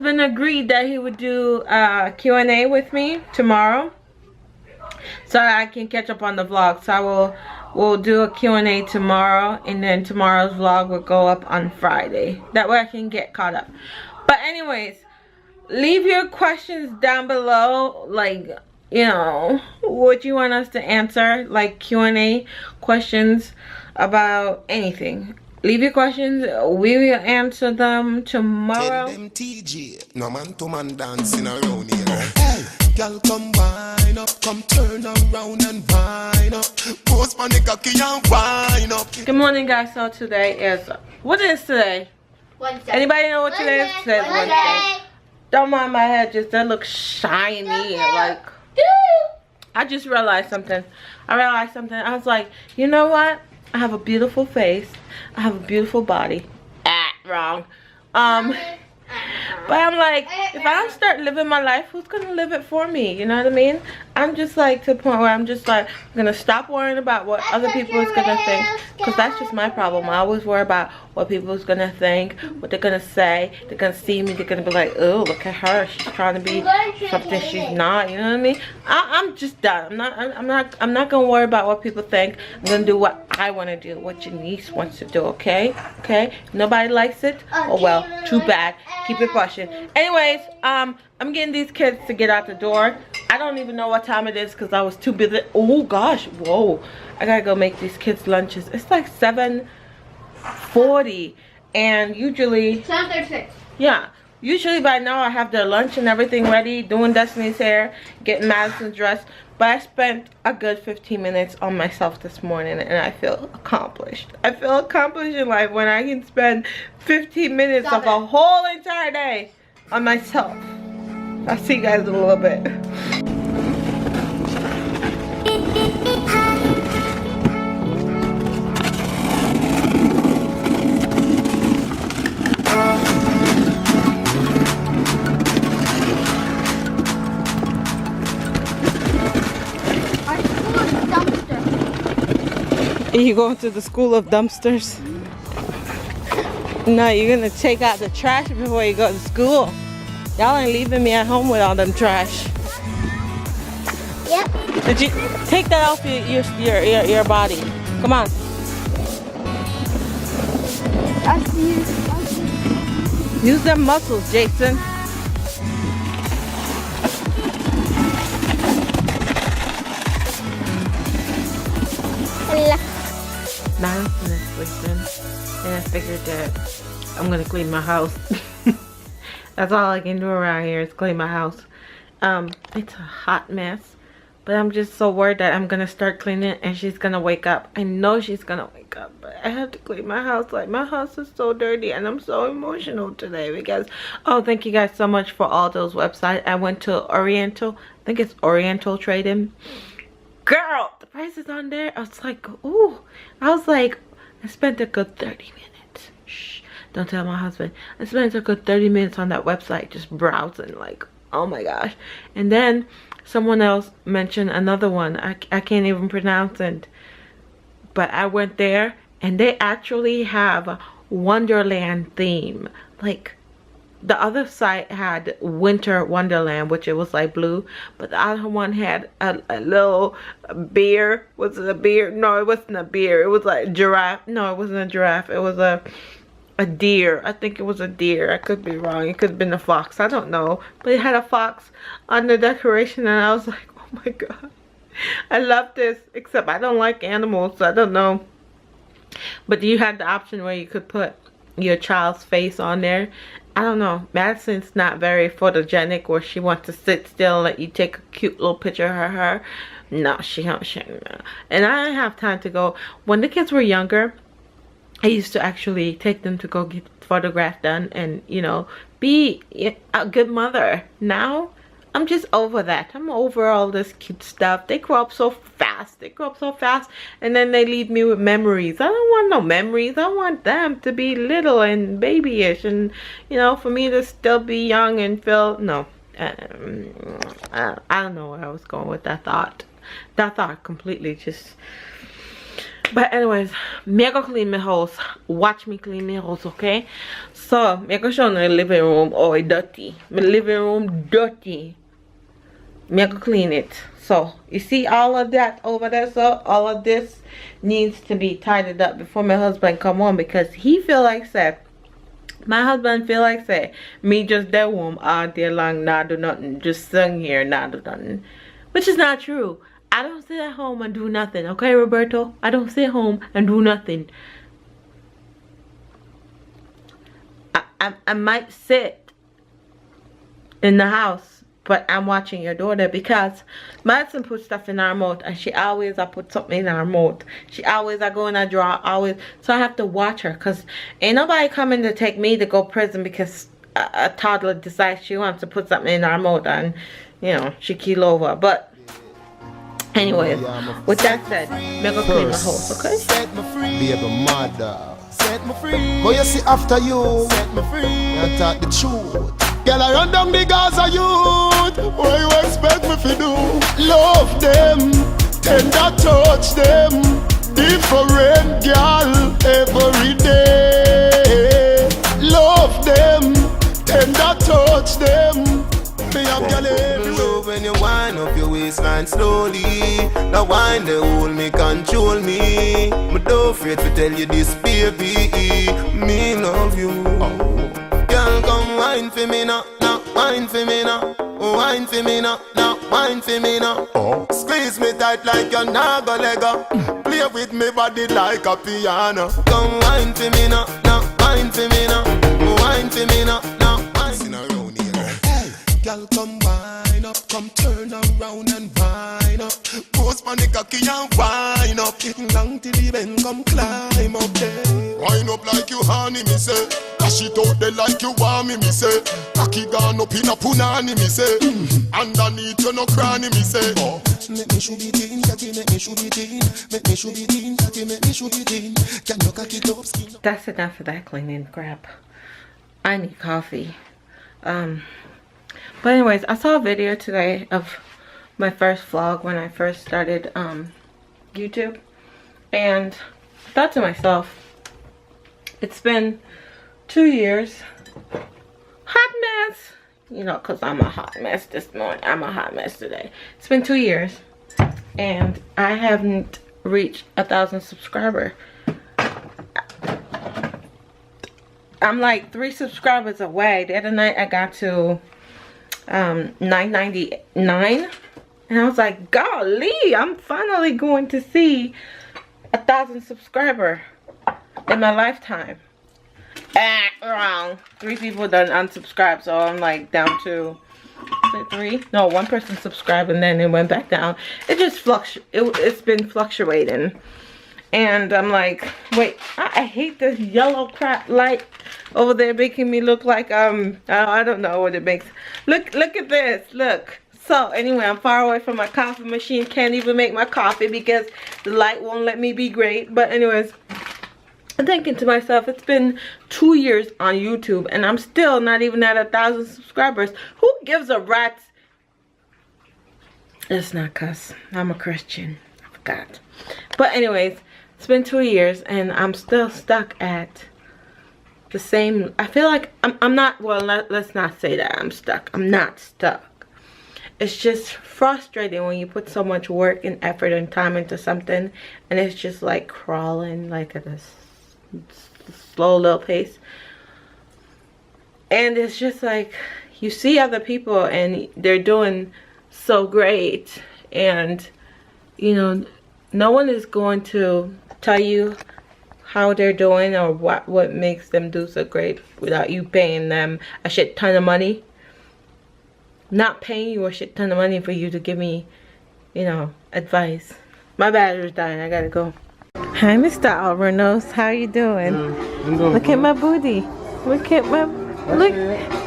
Been agreed that he would do Q&A with me tomorrow, so I can catch up on the vlog. So we'll do a Q&A tomorrow, and then tomorrow's vlog will go up on Friday. That way I can get caught up. But anyways, leave your questions down below, like, you know, what you want us to answer, like Q&A questions about anything. Leave your questions, we will answer them tomorrow. Tell them TJ, no man to man dancing around here. Hey, girl, come wind up, come turn around and wind up. Post on the cocky and wind up. Good morning, guys. So today is, what is today? Wednesday. Anybody know what today is? Today's Wednesday. Don't mind my head, just that looks shiny. Like, I just realized something. I was like, you know what? I have a beautiful face. I have a beautiful body. Wrong. But I'm like, if I don't start living my life, who's gonna live it for me? You know what I mean? I'm just like to the point where I'm just like, I'm gonna stop worrying about what other people is gonna think, because that's just my problem. I always worry about what people is gonna think, what they're gonna say. They're gonna see me, they're gonna be like, oh, look at her, she's trying to be something she's not. You know what I mean? I'm just done. I'm not gonna worry about what people think. I'm gonna do what I want to do, what Janice wants to do. Okay? Nobody likes it. Oh well, too bad. Keep it pushing. Anyways, I'm getting these kids to get out the door. I don't even know what time it is because I was too busy. Oh gosh, whoa, I gotta go make these kids lunches. It's like 7:40, and usually 7:36. yeah, usually by now I have their lunch and everything ready, doing Destiny's hair, getting Madison's dress. But I spent a good 15 minutes on myself this morning, and I feel accomplished. I feel accomplished in life when I can spend 15 minutes of a whole entire day on myself. I'll see you guys in a little bit. Are you going to the school of dumpsters? No, you're gonna take out the trash before you go to school. Y'all ain't leaving me at home with all them trash. Yep. Did you take that off your body? Come on. I see you. Use them muscles, Jaxson. Madison is sleeping, and I figured that I'm gonna clean my house. That's all I can do around here is clean my house. It's a hot mess, but I'm just so worried that I'm gonna start cleaning and she's gonna wake up. I know she's gonna wake up, but I have to clean my house. Like, my house is so dirty, and I'm so emotional today because, oh, thank you guys so much for all those websites. I went to Oriental, I think it's Oriental Trading. Girl, the price is on there. I was like, ooh. I spent a good 30 minutes. Shh, don't tell my husband. I spent a good 30 minutes on that website just browsing, like, oh my gosh. And then someone else mentioned another one. I can't even pronounce it. But I went there, and they actually have a Wonderland theme. Like, the other site had Winter Wonderland, which it was like blue, but the other one had a little bear. Was it a bear? No, it wasn't a bear. It was like a giraffe. No, it wasn't a giraffe. It was a deer. I think it was a deer. I could be wrong. It could have been a fox. I don't know. But it had a fox on the decoration, and I was like, oh my god. I love this, except I don't like animals, so I don't know. But you had the option where you could put your child's face on there. I don't know. Madison's not very photogenic where she wants to sit still and let you take a cute little picture of her. No, she don't. And I didn't have time to go. When the kids were younger, I used to actually take them to go get photographed done and, you know, be a good mother. Now, I'm just over that. I'm over all this cute stuff. They grow up so fast. And then they leave me with memories. I don't want no memories. I want them to be little and babyish. And, you know, for me to still be young and feel... No. I don't know where I was going with that thought. That thought completely just But anyways, me go clean my house. Watch me clean my house, okay? So, me go show you the living room. Oh, it's dirty. My living room dirty. Me go clean it. So, you see all of that over there? So, all of this needs to be tidied up before my husband come home, because he feel like say, my husband feel like say, me just there home all day long, not do nothing, just sitting here, not do nothing, which is not true. I don't sit at home and do nothing, okay, Roberto? I don't sit home and do nothing. I might sit in the house, but I'm watching your daughter, because Madison put stuff in our mouth, and she always I put something in our mouth. She always I go in a drawer, always. So I have to watch her, because ain't nobody coming to take me to go prison because a toddler decides she wants to put something in our mouth and, you know, she keel over. But anyway, with that said, me go clean my house, okay? Set me free. Be a mother. Set me free. But you see after you, set me free. I talk the truth. Girl, I run down the Gaza youth. What you expect me to do? Love them, tender touch them. Different girl every day. Love them, tender touch them. Me have girl everywhere. When you wind up your waistline slowly, the wine they hold me, control me. But don't afraid to tell you this, baby. Me love you. Girl, come wine for me now, wine for me now, wine for me now, wine for me now. Squeeze me tight like you're not gonna let go. Play with me body like a piano. Come wine for me now, wine for me now, wine for me now, wine around here. Hey, girl, come wine up, come turn around and wine up. Post on the cocky and wine up. Long till the bend, come climb up there. Wine up like you honey, me say. Dash it out there like you want me say. Cocky gone up in a punani, me say. Underneath you no cranny, me say. Make me shoot it in, cocky, make me shoot it in. Make me shoot it in, cocky, make me shoot it in. Can you cocky up skin? That's enough of that cleaning crap. I need coffee. But anyways, I saw a video today of my first vlog when I first started YouTube, and I thought to myself, it's been 2 years. Hot mess, you know, because I'm a hot mess this morning. I'm a hot mess today. It's been 2 years, and I haven't reached 1,000 subscribers. I'm like 3 subscribers away. The other night I got to 999, and I was like, golly, I'm finally going to see 1,000 subscribers in my lifetime. Wrong. 3 people done unsubscribed, so I'm like down to 3. No, 1 person subscribed and then it went back down. It just it's been fluctuating. And I'm like, wait, I hate this yellow crap light over there making me look like I don't know what it makes. Look at this, look. So anyway, I'm far away from my coffee machine, can't even make my coffee because the light won't let me be great. But anyways, I'm thinking to myself, it's been 2 years on YouTube and I'm still not even at 1,000 subscribers. Who gives a rat's? It's not cuss, I'm a Christian, I forgot. But anyways, it's been 2 years and I'm still stuck at the same. I feel like I'm not, well, let's not say that I'm stuck. I'm not stuck. It's just frustrating when you put so much work and effort and time into something and it's just like crawling like at a slow little pace. And it's just like you see other people and they're doing so great, and you know, no one is going to tell you how they're doing or what makes them do so great without you paying them a shit ton of money. Not paying you a shit ton of money for you to give me, you know, advice. My battery's dying, I gotta go. Hi, Mr. Albornoz, how you doing? Look at my booty. Look at my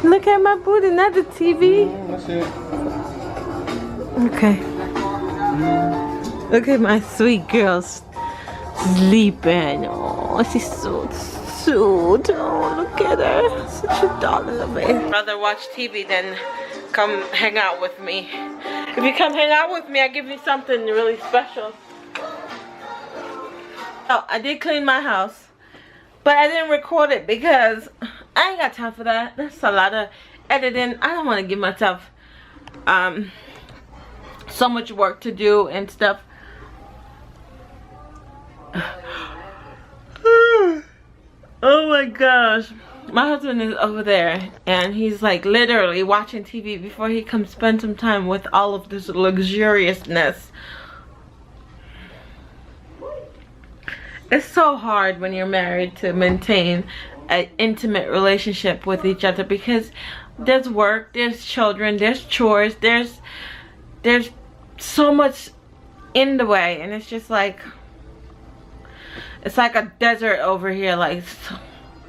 look at my booty, not the TV. Okay. Look at my sweet girl sleeping. Oh, she's so cute. Oh, look at her. Such a darling baby. I'd rather watch TV than come hang out with me. If you come hang out with me, I give you something really special. Oh, I did clean my house, but I didn't record it because I ain't got time for that. That's a lot of editing. I don't want to give myself so much work to do and stuff. Oh my gosh, my husband is over there and he's like literally watching TV before he comes spend some time with all of this luxuriousness. It's so hard when you're married to maintain an intimate relationship with each other because there's work, there's children, there's chores, there's so much in the way, and it's just like, it's like a desert over here, like,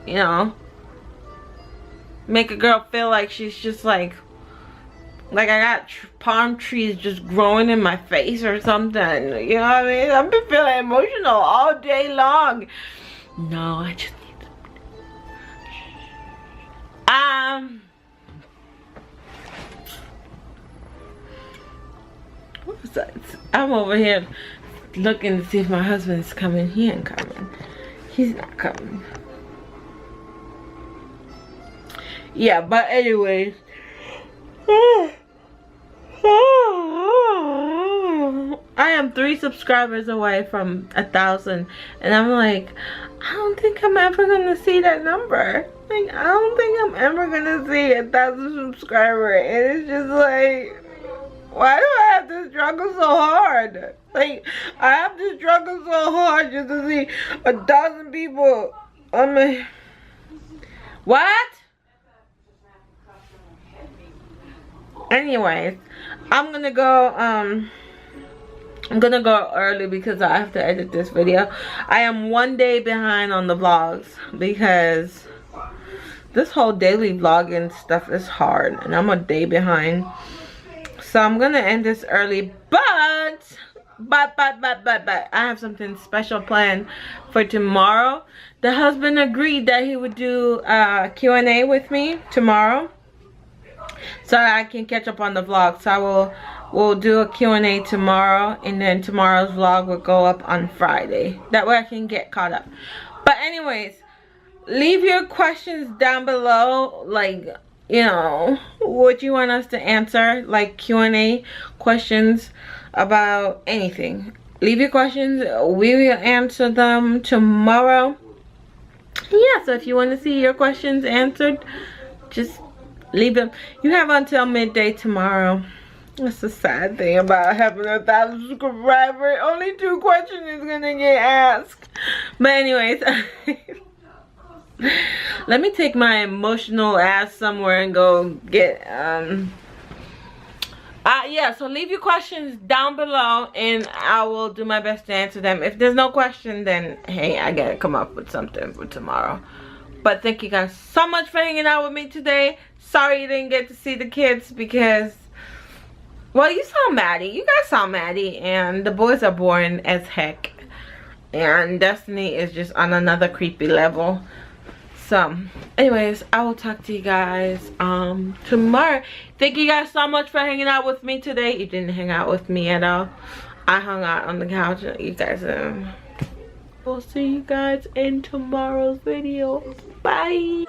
you know, make a girl feel like she's just like I got palm trees just growing in my face or something. You know what I mean? I've been feeling emotional all day long. No, I just need to... What was that? I'm over here looking to see if my husband's coming. He ain't coming. He's not coming. Yeah, but anyways. I am 3 subscribers away from 1,000, and I'm like, I don't think I'm ever gonna see that number. Like, I don't think I'm ever gonna see 1,000 subscribers, and it's just like, why do I have to struggle so hard? Like, I have to struggle so hard just to see 1,000 people on my... What? Anyways, I'm gonna go early because I have to edit this video. I am 1 day behind on the vlogs because this whole daily vlogging stuff is hard and I'm a day behind. So I'm gonna end this early, but I have something special planned for tomorrow. The husband agreed that he would do Q&A with me tomorrow, so I can catch up on the vlog. So we'll do a Q&A tomorrow, and then tomorrow's vlog will go up on Friday. That way I can get caught up. But anyways, leave your questions down below, like, you know, what you want us to answer, like Q&A questions about anything. Leave your questions, we will answer them tomorrow. Yeah, so if you want to see your questions answered, just leave them. You have until midday tomorrow. That's the sad thing about having 1,000 subscribers. Only 2 questions is gonna get asked. But anyways, let me take my emotional ass somewhere and go get yeah, so leave your questions down below and I will do my best to answer them. If there's no question, then hey, I gotta come up with something for tomorrow. But thank you guys so much for hanging out with me today. Sorry you didn't get to see the kids because, well, you saw Maddie. You guys saw Maddie, and the boys are boring as heck. And Destiny is just on another creepy level. So, anyways, I will talk to you guys tomorrow. Thank you guys so much for hanging out with me today. You didn't hang out with me at all. I hung out on the couch. You guys, we'll see you guys in tomorrow's video. Bye.